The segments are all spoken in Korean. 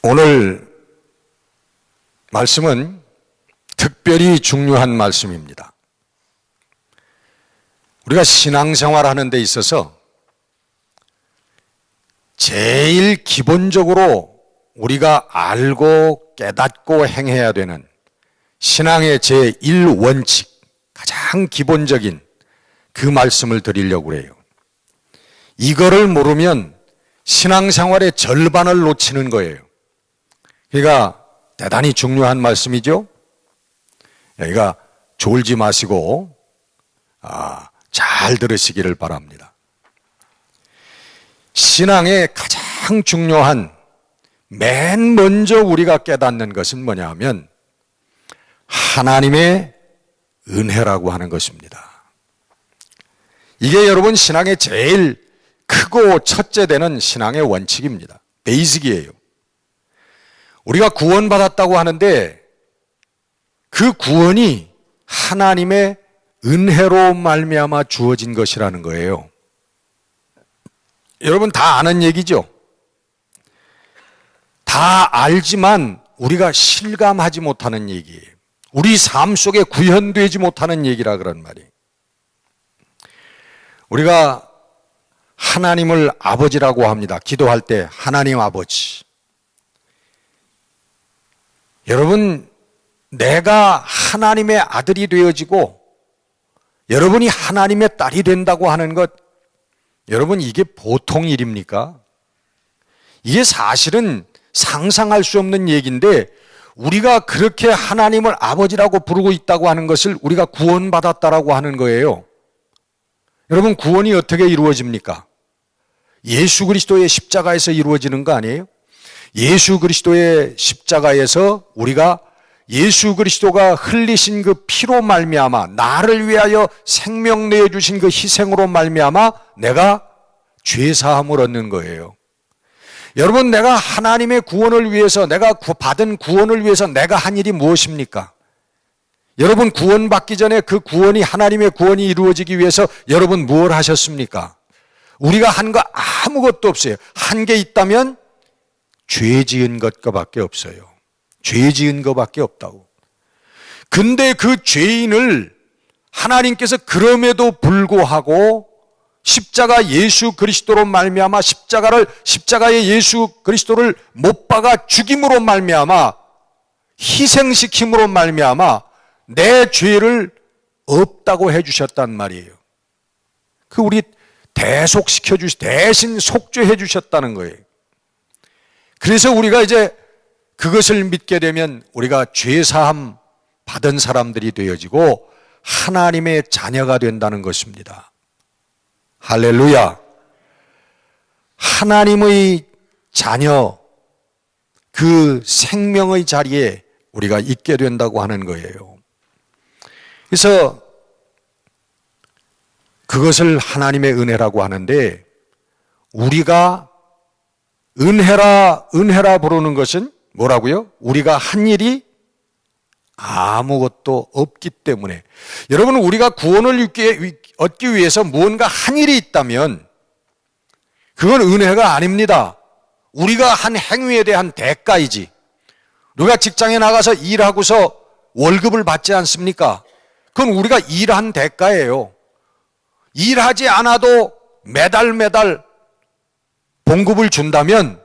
오늘 말씀은 특별히 중요한 말씀입니다. 우리가 신앙생활 하는 데 있어서 제일 기본적으로 우리가 알고 깨닫고 행해야 되는 신앙의 제1원칙, 가장 기본적인 그 말씀을 드리려고 해요. 이거를 모르면 신앙생활의 절반을 놓치는 거예요. 그러니까 대단히 중요한 말씀이죠. 여기가 졸지 마시고 잘 들으시기를 바랍니다. 신앙의 가장 중요한 맨 먼저 우리가 깨닫는 것은 뭐냐 하면 하나님의 은혜라고 하는 것입니다. 이게 여러분 신앙의 제일 크고 첫째 되는 신앙의 원칙입니다. 베이직이에요. 우리가 구원받았다고 하는데 그 구원이 하나님의 은혜로 말미암아 주어진 것이라는 거예요. 여러분 다 아는 얘기죠? 다 알지만 우리가 실감하지 못하는 얘기예요. 우리 삶 속에 구현되지 못하는 얘기라 그런 말이에요. 우리가 하나님을 아버지라고 합니다. 기도할 때 하나님 아버지. 여러분, 내가 하나님의 아들이 되어지고 여러분이 하나님의 딸이 된다고 하는 것, 여러분 이게 보통 일입니까? 이게 사실은 상상할 수 없는 얘기인데 우리가 그렇게 하나님을 아버지라고 부르고 있다고 하는 것을 우리가 구원받았다라고 하는 거예요. 여러분 구원이 어떻게 이루어집니까? 예수 그리스도의 십자가에서 이루어지는 거 아니에요? 예수 그리스도의 십자가에서 우리가 예수 그리스도가 흘리신 그 피로 말미암아 나를 위하여 생명 내어주신 그 희생으로 말미암아 내가 죄사함을 얻는 거예요. 여러분 내가 하나님의 구원을 위해서 내가 받은 구원을 위해서 내가 한 일이 무엇입니까? 여러분 구원받기 전에 그 구원이 하나님의 구원이 이루어지기 위해서 여러분 뭘 하셨습니까? 우리가 한 거 아무것도 없어요. 한 게 있다면 죄 지은 것밖에 없어요. 죄 지은 것밖에 없다고. 근데 그 죄인을 하나님께서 그럼에도 불구하고 십자가 예수 그리스도로 말미암아 십자가의 예수 그리스도를 못 박아 죽임으로 말미암아 희생시킴으로 말미암아 내 죄를 없다고 해주셨단 말이에요. 그 우리 대신 속죄해 주셨다는 거예요. 그래서 우리가 이제 그것을 믿게 되면 우리가 죄사함 받은 사람들이 되어지고 하나님의 자녀가 된다는 것입니다. 할렐루야. 하나님의 자녀, 그 생명의 자리에 우리가 있게 된다고 하는 거예요. 그래서 그것을 하나님의 은혜라고 하는데 우리가 은혜라 부르는 것은 뭐라고요? 우리가 한 일이 아무것도 없기 때문에. 여러분 우리가 구원을 얻기 위해서 무언가 한 일이 있다면 그건 은혜가 아닙니다. 우리가 한 행위에 대한 대가이지. 우리가 직장에 나가서 일하고서 월급을 받지 않습니까? 그건 우리가 일한 대가예요. 일하지 않아도 매달 봉급을 준다면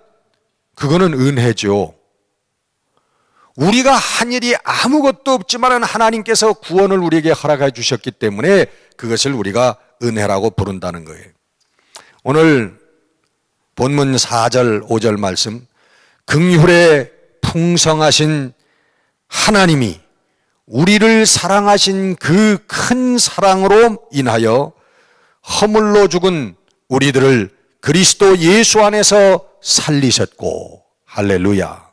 그거는 은혜죠. 우리가 한 일이 아무것도 없지만 하나님께서 구원을 우리에게 허락해 주셨기 때문에 그것을 우리가 은혜라고 부른다는 거예요. 오늘 본문 4절 5절 말씀, 긍휼에 풍성하신 하나님이 우리를 사랑하신 그 큰 사랑으로 인하여 허물로 죽은 우리들을 그리스도 예수 안에서 살리셨고, 할렐루야.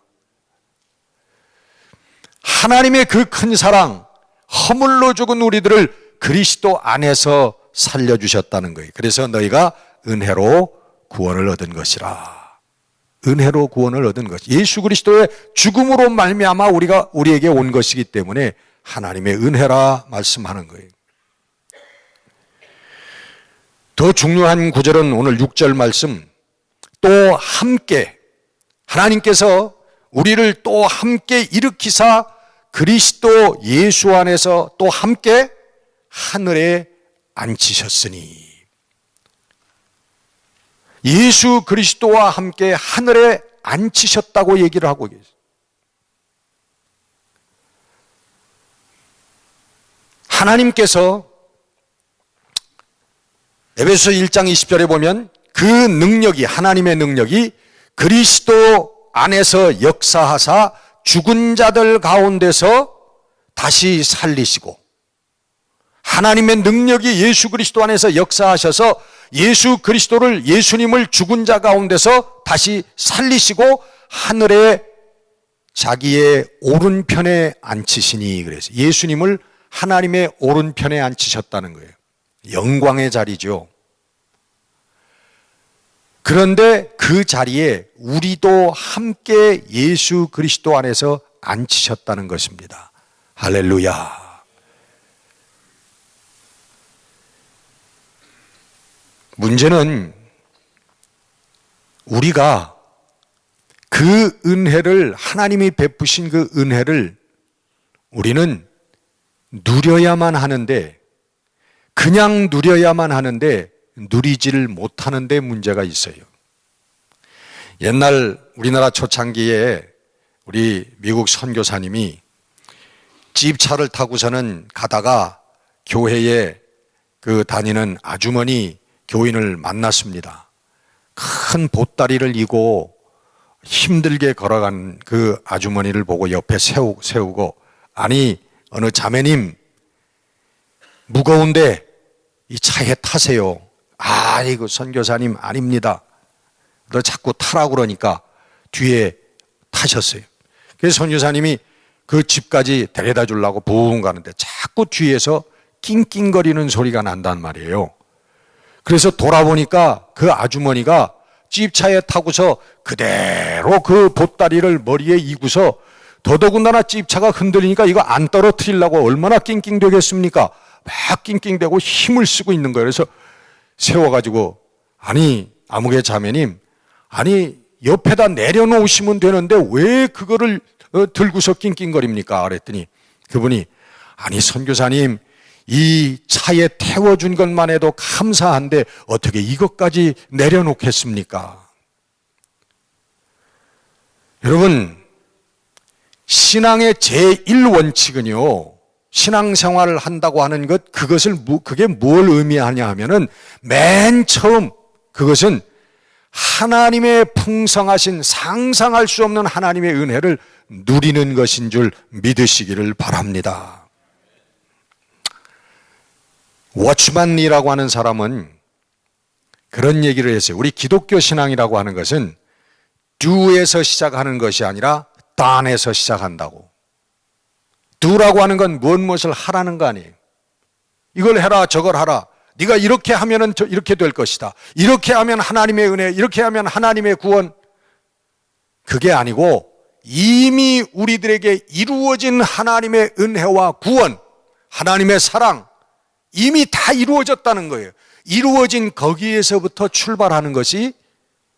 하나님의 그 큰 사랑, 허물로 죽은 우리들을 그리스도 안에서 살려주셨다는 거예요. 그래서 너희가 은혜로 구원을 얻은 것이라. 은혜로 구원을 얻은 것. 예수 그리스도의 죽음으로 말미암아 우리에게 온 것이기 때문에 하나님의 은혜라 말씀하는 거예요. 더 중요한 구절은 오늘 6절 말씀, 또 함께 하나님께서 우리를 또 함께 일으키사 그리스도 예수 안에서 또 함께 하늘에 앉히셨으니, 예수 그리스도와 함께 하늘에 앉히셨다고 얘기를 하고 계세요. 하나님께서 에베소서 1장 20절에 보면 그 능력이, 하나님의 능력이 그리스도 안에서 역사하사 죽은 자들 가운데서 다시 살리시고, 하나님의 능력이 예수 그리스도 안에서 역사하셔서 예수 그리스도를, 예수님을 죽은 자 가운데서 다시 살리시고 하늘에 자기의 오른편에 앉히시니, 그래서 예수님을 하나님의 오른편에 앉히셨다는 거예요. 영광의 자리죠. 그런데 그 자리에 우리도 함께 예수 그리스도 안에서 앉히셨다는 것입니다. 할렐루야. 문제는 우리가 그 은혜를, 하나님이 베푸신 그 은혜를 우리는 누려야만 하는데, 그냥 누려야만 하는데 누리지를 못하는 데 문제가 있어요. 옛날 우리나라 초창기에 우리 미국 선교사님이 집차를 타고서는 가다가 교회에 그 다니는 아주머니 교인을 만났습니다. 큰 보따리를 이고 힘들게 걸어간 그 아주머니를 보고 옆에 세우고, 아니 어느 자매님, 무거운데 이 차에 타세요. 아이고 선교사님, 아닙니다. 너 자꾸 타라고 그러니까 뒤에 타셨어요. 그래서 선교사님이 그 집까지 데려다 주려고 붕 가는데 자꾸 뒤에서 낑낑거리는 소리가 난단 말이에요. 그래서 돌아보니까 그 아주머니가 집차에 타고서 그대로 그 보따리를 머리에 이고서, 더더군다나 집차가 흔들리니까 이거 안 떨어뜨리려고 얼마나 낑낑대겠습니까? 막 낑낑대고 힘을 쓰고 있는 거예요. 그래서 세워가지고, 아니 아무개 자매님, 아니 옆에다 내려놓으시면 되는데 왜 그거를 들고서 낑낑거립니까? 그랬더니 그분이, 아니 선교사님, 이 차에 태워준 것만 해도 감사한데 어떻게 이것까지 내려놓겠습니까? 여러분, 신앙의 제1원칙은요, 신앙생활을 한다고 하는 것, 그게 뭘 의미하냐 하면은, 맨 처음 그것은 하나님의 풍성하신, 상상할 수 없는 하나님의 은혜를 누리는 것인 줄 믿으시기를 바랍니다. 워치만 리라고 하는 사람은 그런 얘기를 했어요. 우리 기독교 신앙이라고 하는 것은 do에서 시작하는 것이 아니라 done에서 시작한다고. do라고 하는 건 무엇을 하라는 거 아니에요. 이걸 해라, 저걸 하라. 네가 이렇게 하면은 이렇게 될 것이다. 이렇게 하면 하나님의 은혜, 이렇게 하면 하나님의 구원. 그게 아니고 이미 우리들에게 이루어진 하나님의 은혜와 구원, 하나님의 사랑, 이미 다 이루어졌다는 거예요. 이루어진 거기에서부터 출발하는 것이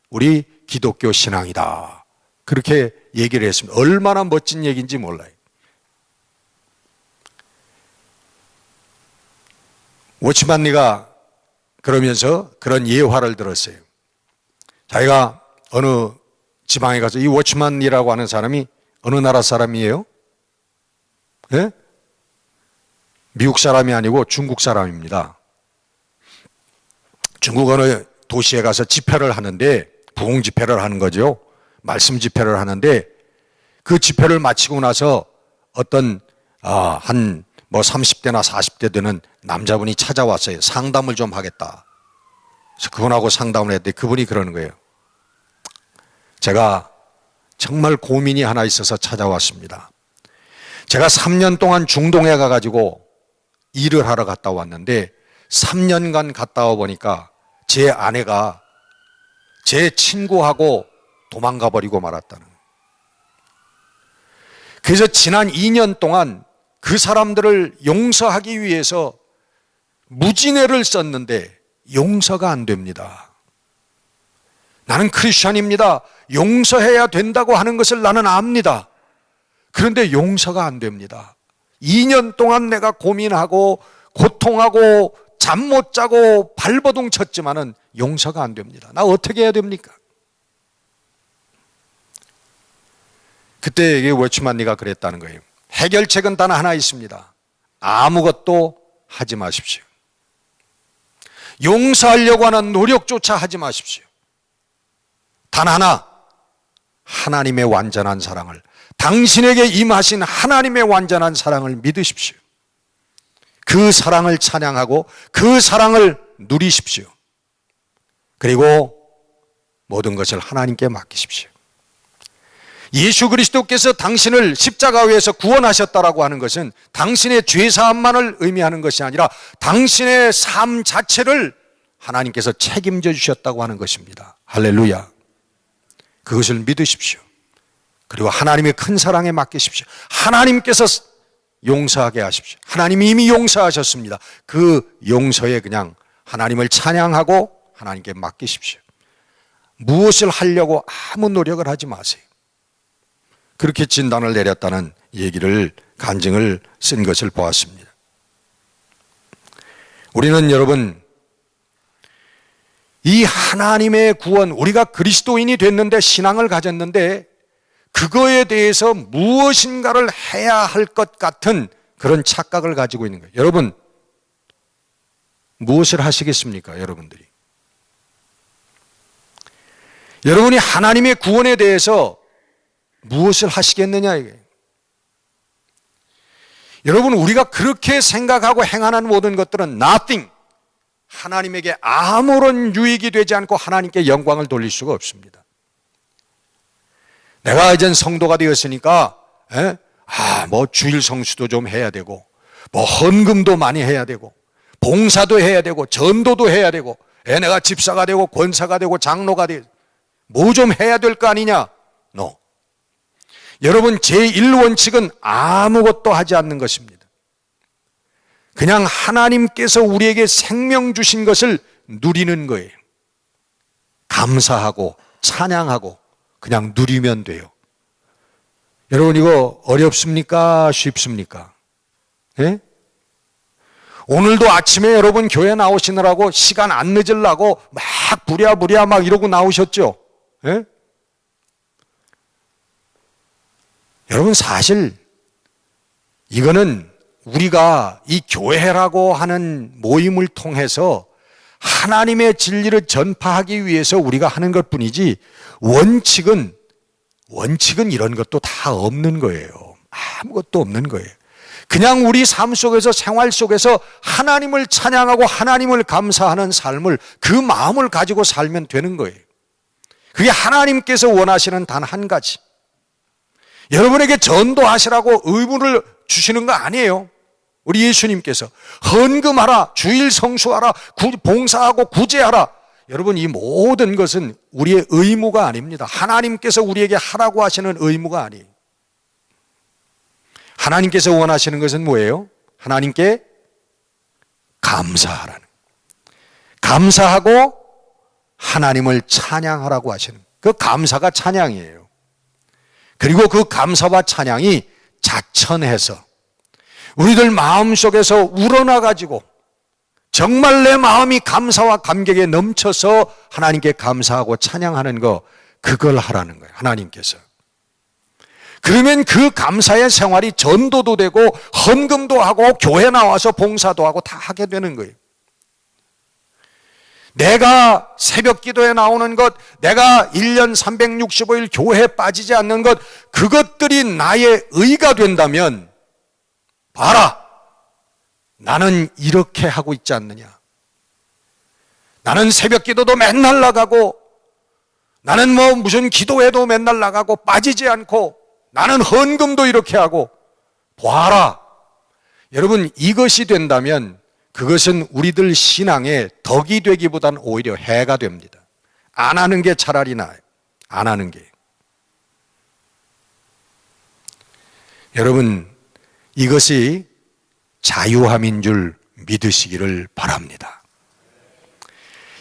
우리 기독교 신앙이다. 그렇게 얘기를 했습니다. 얼마나 멋진 얘기인지 몰라요. 워치만 리가 그러면서 그런 예화를 들었어요. 자기가 어느 지방에 가서, 이 워치만 리라고 하는 사람이 어느 나라 사람이에요? 예? 미국 사람이 아니고 중국 사람입니다. 중국 어느 도시에 가서 집회를 하는데, 부흥 집회를 하는 거죠. 말씀 집회를 하는데, 그 집회를 마치고 나서 어떤 한 30대나 40대 되는 남자분이 찾아왔어요. 상담을 좀 하겠다. 그래서 그분하고 상담을 했더니 그분이 그러는 거예요. 제가 정말 고민이 하나 있어서 찾아왔습니다. 제가 3년 동안 중동에 가가지고 일을 하러 갔다 왔는데 3년간 갔다 와 보니까 제 아내가 제 친구하고 도망가 버리고 말았다는 거예요. 그래서 지난 2년 동안 그 사람들을 용서하기 위해서 무진애를 썼는데 용서가 안 됩니다. 나는 크리스찬입니다. 용서해야 된다고 하는 것을 나는 압니다. 그런데 용서가 안 됩니다. 2년 동안 내가 고민하고 고통하고 잠 못 자고 발버둥 쳤지만은 용서가 안 됩니다. 나 어떻게 해야 됩니까? 그때 이게 워치만니가 그랬다는 거예요. 해결책은 단 하나 있습니다. 아무것도 하지 마십시오. 용서하려고 하는 노력조차 하지 마십시오. 단 하나, 하나님의 완전한 사랑을, 당신에게 임하신 하나님의 완전한 사랑을 믿으십시오. 그 사랑을 찬양하고 그 사랑을 누리십시오. 그리고 모든 것을 하나님께 맡기십시오. 예수 그리스도께서 당신을 십자가 위에서 구원하셨다라고 하는 것은 당신의 죄사함만을 의미하는 것이 아니라 당신의 삶 자체를 하나님께서 책임져 주셨다고 하는 것입니다. 할렐루야. 그것을 믿으십시오. 그리고 하나님의 큰 사랑에 맡기십시오. 하나님께서 용서하게 하십시오. 하나님이 이미 용서하셨습니다. 그 용서에 그냥 하나님을 찬양하고 하나님께 맡기십시오. 무엇을 하려고 아무 노력을 하지 마세요. 그렇게 진단을 내렸다는 얘기를, 간증을 쓴 것을 보았습니다. 우리는 여러분, 이 하나님의 구원, 우리가 그리스도인이 됐는데, 신앙을 가졌는데 그거에 대해서 무엇인가를 해야 할 것 같은 그런 착각을 가지고 있는 거예요. 여러분, 무엇을 하시겠습니까? 여러분들이. 여러분이 하나님의 구원에 대해서 무엇을 하시겠느냐 이게. 여러분, 우리가 그렇게 생각하고 행하는 모든 것들은 nothing, 하나님에게 아무런 유익이 되지 않고 하나님께 영광을 돌릴 수가 없습니다. 내가 이젠 성도가 되었으니까 뭐 주일 성수도 좀 해야 되고, 뭐 헌금도 많이 해야 되고, 봉사도 해야 되고, 전도도 해야 되고, 내가 집사가 되고 권사가 되고 장로가 되고 뭐 좀 해야 될 거 아니냐? No. 여러분, 제1원칙은 아무것도 하지 않는 것입니다. 그냥 하나님께서 우리에게 생명 주신 것을 누리는 거예요. 감사하고 찬양하고 그냥 누리면 돼요. 여러분, 이거 어렵습니까? 쉽습니까? 예? 오늘도 아침에 여러분 교회 나오시느라고 시간 안 늦으려고 막 부랴부랴 막 이러고 나오셨죠? 예? 여러분, 사실 이거는 우리가 이 교회라고 하는 모임을 통해서 하나님의 진리를 전파하기 위해서 우리가 하는 것 뿐이지, 원칙은 이런 것도 다 없는 거예요. 아무것도 없는 거예요. 그냥 우리 삶 속에서, 생활 속에서 하나님을 찬양하고 하나님을 감사하는 삶을, 그 마음을 가지고 살면 되는 거예요. 그게 하나님께서 원하시는 단 한 가지. 여러분에게 전도하시라고 의무를 주시는 거 아니에요. 우리 예수님께서 헌금하라, 주일 성수하라, 봉사하고 구제하라. 여러분, 이 모든 것은 우리의 의무가 아닙니다. 하나님께서 우리에게 하라고 하시는 의무가 아니에요. 하나님께서 원하시는 것은 뭐예요? 하나님께 감사하라는, 감사하고 하나님을 찬양하라고 하시는, 그 감사가 찬양이에요. 그리고 그 감사와 찬양이 자천해서 우리들 마음속에서 우러나가지고 정말 내 마음이 감사와 감격에 넘쳐서 하나님께 감사하고 찬양하는 거, 그걸 하라는 거예요, 하나님께서. 그러면 그 감사의 생활이 전도도 되고 헌금도 하고 교회 나와서 봉사도 하고 다 하게 되는 거예요. 내가 새벽 기도에 나오는 것, 내가 1년 365일 교회에 빠지지 않는 것, 그것들이 나의 의가 된다면, 봐라, 나는 이렇게 하고 있지 않느냐. 나는 새벽 기도도 맨날 나가고, 나는 뭐 무슨 기도회도 맨날 나가고 빠지지 않고, 나는 헌금도 이렇게 하고, 봐라. 여러분, 이것이 된다면 그것은 우리들 신앙에 덕이 되기보다는 오히려 해가 됩니다. 안 하는 게 차라리 나아요. 안 하는 게. 여러분, 이것이 자유함인 줄 믿으시기를 바랍니다.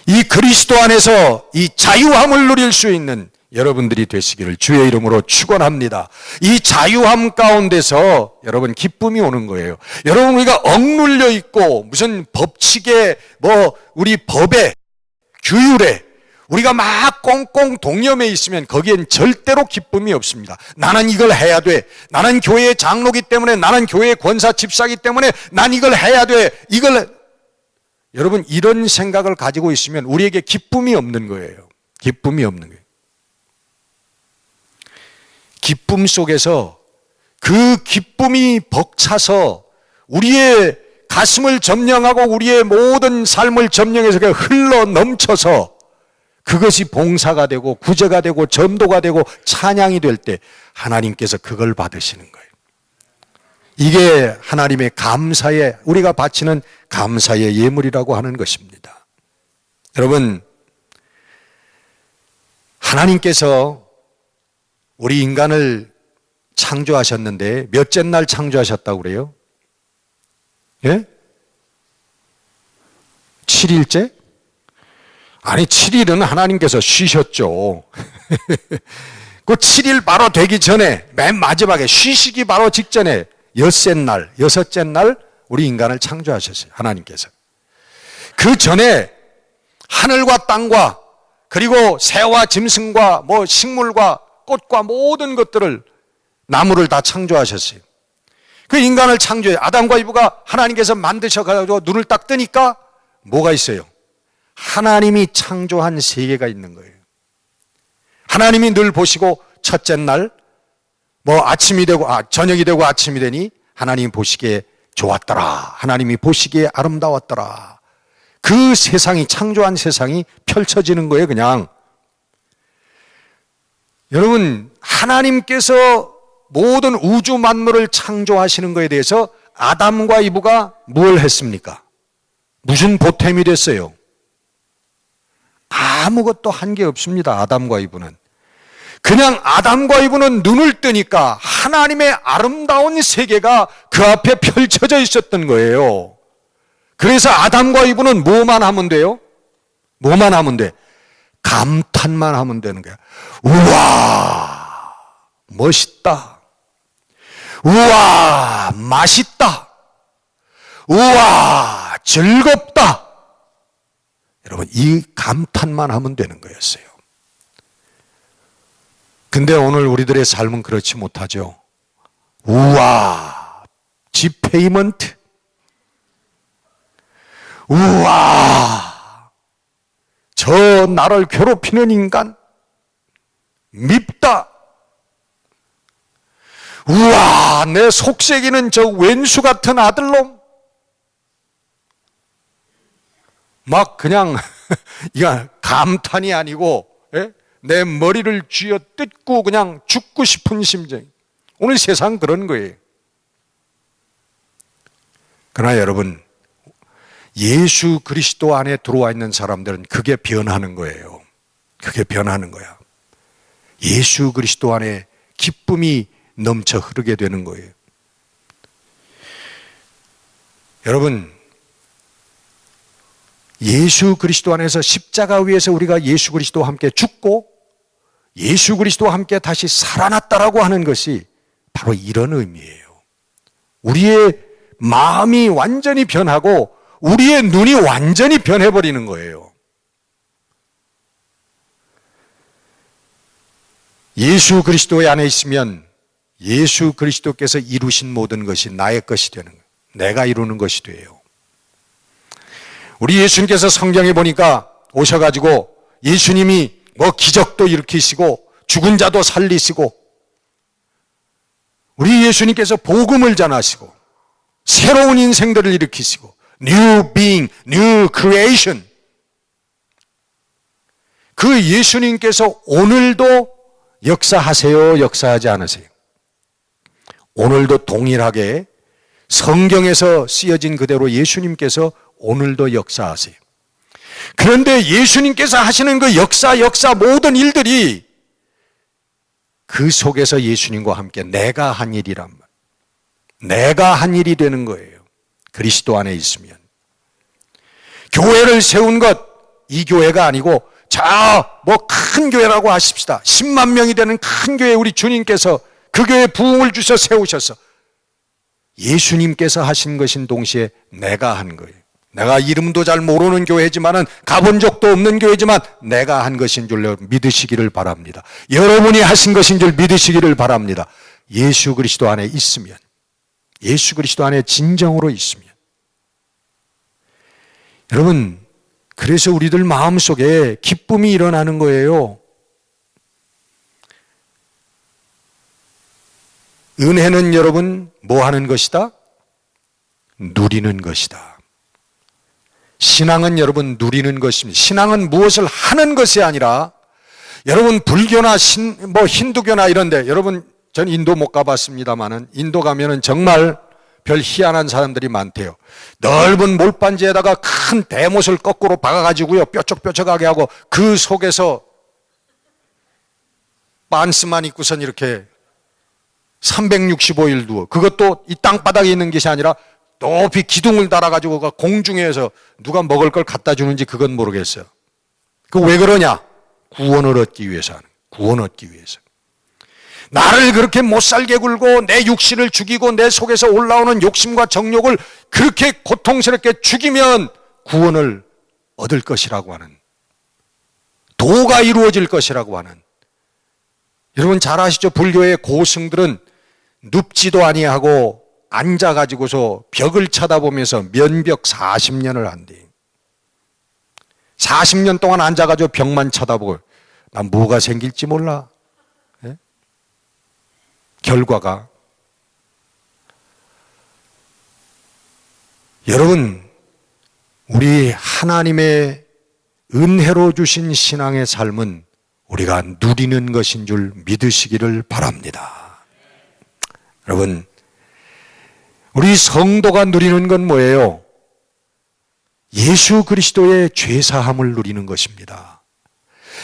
이 그리스도 안에서 이 자유함을 누릴 수 있는, 여러분들이 되시기를 주의 이름으로 축원합니다. 이 자유함 가운데서 여러분 기쁨이 오는 거예요. 여러분 우리가 억눌려 있고 무슨 법칙에 우리 법에 규율에 우리가 막 꽁꽁 동념해 있으면 거기엔 절대로 기쁨이 없습니다. 나는 이걸 해야 돼. 나는 교회의 장로기 때문에, 나는 교회의 권사 집사기 때문에 난 이걸 해야 돼. 여러분 이런 생각을 가지고 있으면 우리에게 기쁨이 없는 거예요. 기쁨이 없는 거예요. 기쁨 속에서 그 기쁨이 벅차서 우리의 가슴을 점령하고 우리의 모든 삶을 점령해서 흘러 넘쳐서 그것이 봉사가 되고 구제가 되고 전도가 되고 찬양이 될 때 하나님께서 그걸 받으시는 거예요. 이게 하나님의 감사의, 우리가 바치는 감사의 예물이라고 하는 것입니다. 여러분, 하나님께서 우리 인간을 창조하셨는데 몇째 날 창조하셨다고 그래요? 예? 7일째? 아니 7일은 하나님께서 쉬셨죠. 그 7일 바로 되기 전에 맨 마지막에 쉬시기 바로 직전에 여섯째 날 우리 인간을 창조하셨어요. 하나님께서. 그 전에 하늘과 땅과 그리고 새와 짐승과 식물과 꽃과 모든 것들을 나무를 다 창조하셨어요. 그 인간을 창조해 아담과 이브가 하나님께서 만드셔가지고 눈을 딱 뜨니까 뭐가 있어요? 하나님이 창조한 세계가 있는 거예요. 하나님이 늘 보시고 첫째 날 아침이 되고 저녁이 되고 아침이 되니 하나님이 보시기에 좋았더라. 하나님이 보시기에 아름다웠더라. 그 세상이 창조한 세상이 펼쳐지는 거예요. 그냥 여러분 하나님께서 모든 우주 만물을 창조하시는 것에 대해서 아담과 이브가 뭘 했습니까? 무슨 보탬이 됐어요? 아무것도 한 게 없습니다. 아담과 이브는. 그냥 아담과 이브는 눈을 뜨니까 하나님의 아름다운 세계가 그 앞에 펼쳐져 있었던 거예요. 그래서 아담과 이브는 뭐만 하면 돼요? 뭐만 하면 돼? 감탄만 하면 되는 거야. 우와, 멋있다. 우와, 맛있다. 우와, 즐겁다. 여러분, 이 감탄만 하면 되는 거였어요. 근데 오늘 우리들의 삶은 그렇지 못하죠. 우와, 지페이먼트. 우와, 저 나를 괴롭히는 인간. 밉다. 우와, 내 속색이는 저 왼수 같은 아들놈. 막 그냥 이거 감탄이 아니고 내 머리를 쥐어 뜯고 그냥 죽고 싶은 심정. 오늘 세상 그런 거예요. 그러나 여러분, 예수 그리스도 안에 들어와 있는 사람들은 그게 변하는 거예요. 그게 변하는 거야. 예수 그리스도 안에 기쁨이 넘쳐 흐르게 되는 거예요. 여러분, 예수 그리스도 안에서 십자가 위에서 우리가 예수 그리스도와 함께 죽고 예수 그리스도와 함께 다시 살아났다라고 하는 것이 바로 이런 의미예요. 우리의 마음이 완전히 변하고 우리의 눈이 완전히 변해버리는 거예요. 예수 그리스도의 안에 있으면 예수 그리스도께서 이루신 모든 것이 나의 것이 되는 거예요. 내가 이루는 것이 돼요. 우리 예수님께서 성경에 보니까 오셔가지고 예수님이 기적도 일으키시고 죽은 자도 살리시고 우리 예수님께서 복음을 전하시고 새로운 인생들을 일으키시고 New being, new creation. 그 예수님께서 오늘도 역사하세요, 역사하지 않으세요? 오늘도 동일하게 성경에서 쓰여진 그대로 예수님께서 오늘도 역사하세요. 그런데 예수님께서 하시는 그 역사 모든 일들이 그 속에서 예수님과 함께 내가 한 일이란 말. 내가 한 일이 되는 거예요. 그리스도 안에 있으면. 교회를 세운 것, 이 교회가 아니고 자, 뭐 큰 교회라고 하십시다. 10만 명이 되는 큰 교회 우리 주님께서 그 교회에 부흥을 주셔 세우셔서 예수님께서 하신 것인 동시에 내가 한 거예요. 내가 이름도 잘 모르는 교회지만은 가본 적도 없는 교회지만 내가 한 것인 줄 믿으시기를 바랍니다. 여러분이 하신 것인 줄 믿으시기를 바랍니다. 예수 그리스도 안에 있으면, 예수 그리스도 안에 진정으로 있으면. 여러분, 그래서 우리들 마음속에 기쁨이 일어나는 거예요. 은혜는 여러분 뭐 하는 것이다? 누리는 것이다. 신앙은 여러분 누리는 것입니다. 신앙은 무엇을 하는 것이 아니라, 여러분 불교나 힌두교나 이런데, 여러분 전 인도 못 가봤습니다만은 인도 가면은 정말 별 희한한 사람들이 많대요. 넓은 몰반지에다가 큰 대못을 거꾸로 박아가지고요, 뾰족뾰족하게 하고 그 속에서 반스만 입고선 이렇게 365일 누워. 그것도 이 땅바닥에 있는 것이 아니라 높이 기둥을 달아가지고 공중에서 누가 먹을 걸 갖다 주는지 그건 모르겠어요. 그 왜 그러냐? 구원을 얻기 위해서 하는, 구원 얻기 위해서. 나를 그렇게 못살게 굴고 내 육신을 죽이고 내 속에서 올라오는 욕심과 정욕을 그렇게 고통스럽게 죽이면 구원을 얻을 것이라고 하는, 도가 이루어질 것이라고 하는. 여러분 잘 아시죠? 불교의 고승들은 눕지도 아니하고 앉아가지고서 벽을 쳐다보면서 면벽 40년을 한대. 40년 동안 앉아가지고 벽만 쳐다보고, 난 뭐가 생길지 몰라. 네? 결과가. 여러분, 우리 하나님의 은혜로 주신 신앙의 삶은 우리가 누리는 것인 줄 믿으시기를 바랍니다. 여러분, 우리 성도가 누리는 건 뭐예요? 예수 그리스도의 죄사함을 누리는 것입니다.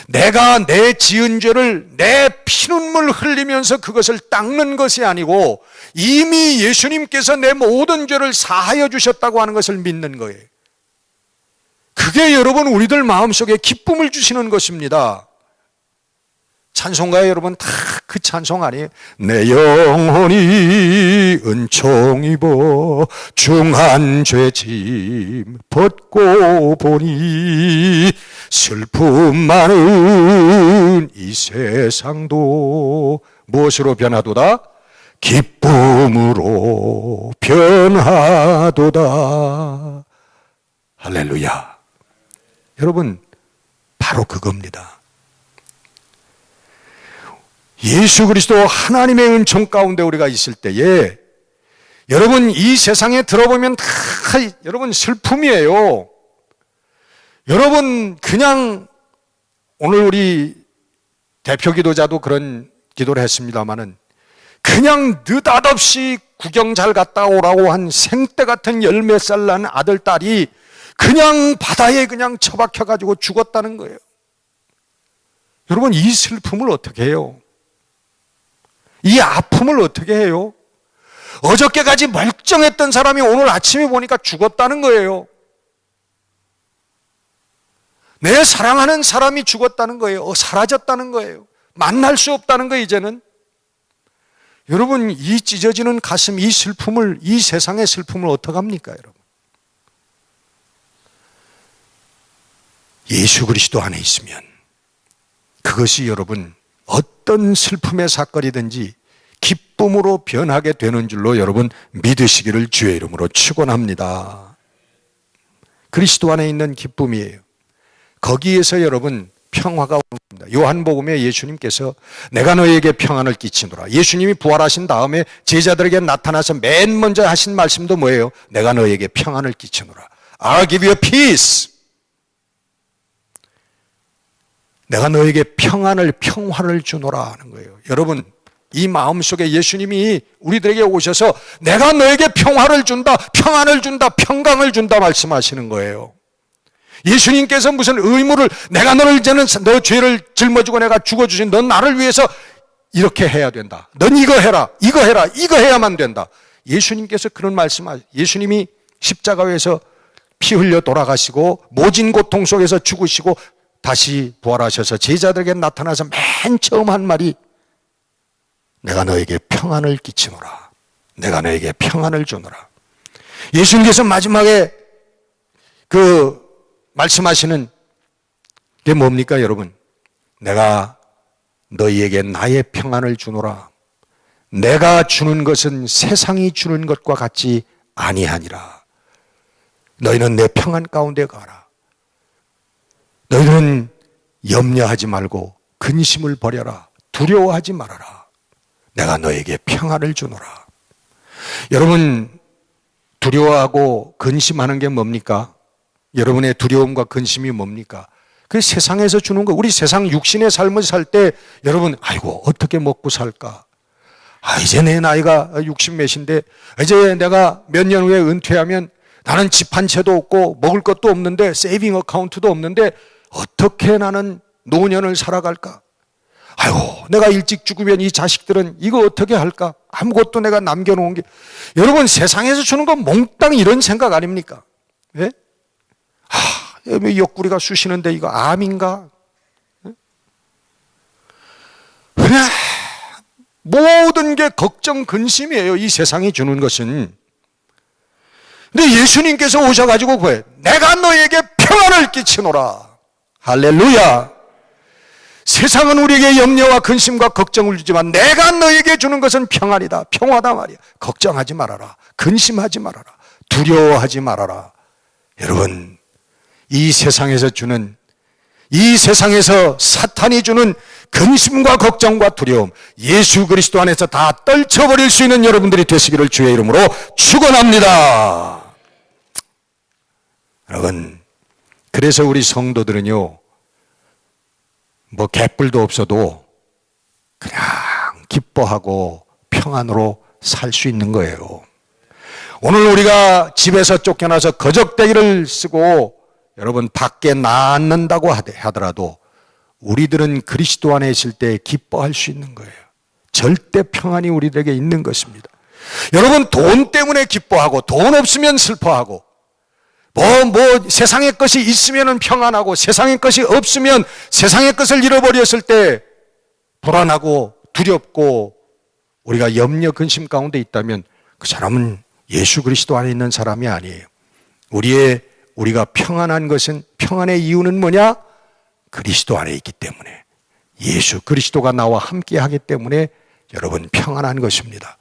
내가 내 지은 죄를 내 피눈물 흘리면서 그것을 닦는 것이 아니고 이미 예수님께서 내 모든 죄를 사하여 주셨다고 하는 것을 믿는 거예요. 그게 여러분 우리들 마음속에 기쁨을 주시는 것입니다. 찬송가에 여러분 다 그 찬송 아니에요? 내 영혼이 은총 입어 중한 죄짐 벗고 보니 슬픔 많은 이 세상도 무엇으로 변하도다? 기쁨으로 변하도다. 할렐루야. 여러분 바로 그겁니다. 예수 그리스도 하나님의 은총 가운데 우리가 있을 때에 여러분 이 세상에 들어보면 다 여러분 슬픔이에요. 여러분 그냥 오늘 우리 대표 기도자도 그런 기도를 했습니다마는 그냥 느닷없이 구경 잘 갔다 오라고 한 생떼 같은 10몇 살 난 아들 딸이 그냥 바다에 그냥 처박혀가지고 죽었다는 거예요. 여러분 이 슬픔을 어떻게 해요? 이 아픔을 어떻게 해요? 어저께까지 멀쩡했던 사람이 오늘 아침에 보니까 죽었다는 거예요. 내 사랑하는 사람이 죽었다는 거예요. 사라졌다는 거예요. 만날 수 없다는 거예요, 이제는. 여러분, 이 찢어지는 가슴, 이 슬픔을, 이 세상의 슬픔을 어떡합니까, 여러분? 예수 그리스도 안에 있으면 그것이 여러분 어떤 슬픔의 사건이든지 기쁨으로 변하게 되는 줄로 여러분 믿으시기를 주의 이름으로 축원합니다. 그리스도 안에 있는 기쁨이에요. 거기에서 여러분 평화가 오는 겁니다. 요한복음에 예수님께서 내가 너에게 평안을 끼치노라. 예수님이 부활하신 다음에 제자들에게 나타나서 맨 먼저 하신 말씀도 뭐예요? 내가 너에게 평안을 끼치노라. I'll give you peace. 내가 너에게 평화를 주노라 하는 거예요. 여러분, 이 마음속에 예수님이 우리들에게 오셔서 내가 너에게 평화를 준다, 평안을 준다, 평강을 준다 말씀하시는 거예요. 예수님께서 무슨 의무를, 내가 너를 이제는 너 죄를 짊어지고 내가 죽어주신 넌 나를 위해서 이렇게 해야 된다. 넌 이거 해라, 이거 해라, 이거 해야만 된다. 예수님께서 그런 말씀하세요. 예수님이 십자가에서 피 흘려 돌아가시고 모진 고통 속에서 죽으시고 다시 부활하셔서 제자들에게 나타나서 맨 처음 한 말이 내가 너에게 평안을 끼치노라. 내가 너에게 평안을 주노라. 예수님께서 마지막에 말씀하시는 게 뭡니까, 여러분? 내가 너희에게 나의 평안을 주노라. 내가 주는 것은 세상이 주는 것과 같지 아니하니라. 너희는 내 평안 가운데 가라. 너희는 염려하지 말고 근심을 버려라. 두려워하지 말아라. 내가 너에게 평안을 주노라. 여러분, 두려워하고 근심하는 게 뭡니까? 여러분의 두려움과 근심이 뭡니까? 그 세상에서 주는 거. 우리 세상 육신의 삶을 살 때 여러분, 아이고 어떻게 먹고 살까? 이제 내 나이가 60 몇인데 이제 내가 몇 년 후에 은퇴하면 나는 집 한 채도 없고 먹을 것도 없는데 세이빙 어카운트도 없는데 어떻게 나는 노년을 살아갈까? 아이고 내가 일찍 죽으면 이 자식들은 이거 어떻게 할까? 아무것도 내가 남겨놓은 게. 여러분, 세상에서 주는 건 몽땅 이런 생각 아닙니까? 예? 옆구리가 쑤시는데 이거 암인가? 그냥 모든 게 걱정, 근심이에요. 이 세상이 주는 것은. 근데 예수님께서 오셔가지고 그거예요. 내가 너에게 평안을 끼치노라. 할렐루야. 세상은 우리에게 염려와 근심과 걱정을 주지만 내가 너에게 주는 것은 평안이다. 평화다 말이야. 걱정하지 말아라. 근심하지 말아라. 두려워하지 말아라. 여러분, 이 세상에서 사탄이 주는 근심과 걱정과 두려움, 예수 그리스도 안에서 다 떨쳐버릴 수 있는 여러분들이 되시기를 주의 이름으로 축원합니다. 여러분, 그래서 우리 성도들은요, 개뿔도 없어도 그냥 기뻐하고 평안으로 살 수 있는 거예요. 오늘 우리가 집에서 쫓겨나서 거적대기를 쓰고 여러분 밖에 나앉는다고 하더라도 우리들은 그리스도 안에 있을 때 기뻐할 수 있는 거예요. 절대 평안이 우리들에게 있는 것입니다. 여러분, 돈 때문에 기뻐하고 돈 없으면 슬퍼하고 세상의 것이 있으면 평안하고 세상의 것이 없으면 세상의 것을 잃어버렸을 때 불안하고 두렵고 우리가 염려 근심 가운데 있다면 그 사람은 예수 그리스도 안에 있는 사람이 아니에요. 우리가 평안한 것은, 평안의 이유는 뭐냐? 그리스도 안에 있기 때문에, 예수 그리스도가 나와 함께 하기 때문에 여러분 평안한 것입니다.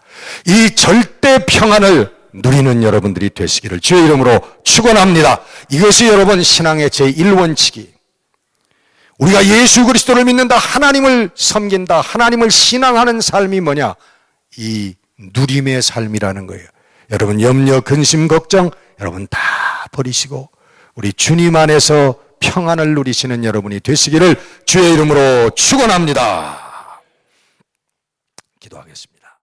이 절대 평안을 누리는 여러분들이 되시기를 주의 이름으로 축원합니다. 이것이 여러분 신앙의 제1원칙이, 우리가 예수 그리스도를 믿는다, 하나님을 섬긴다, 하나님을 신앙하는 삶이 뭐냐? 이 누림의 삶이라는 거예요. 여러분, 염려, 근심, 걱정 여러분 다 버리시고 우리 주님 안에서 평안을 누리시는 여러분이 되시기를 주의 이름으로 축원합니다. 기도하겠습니다.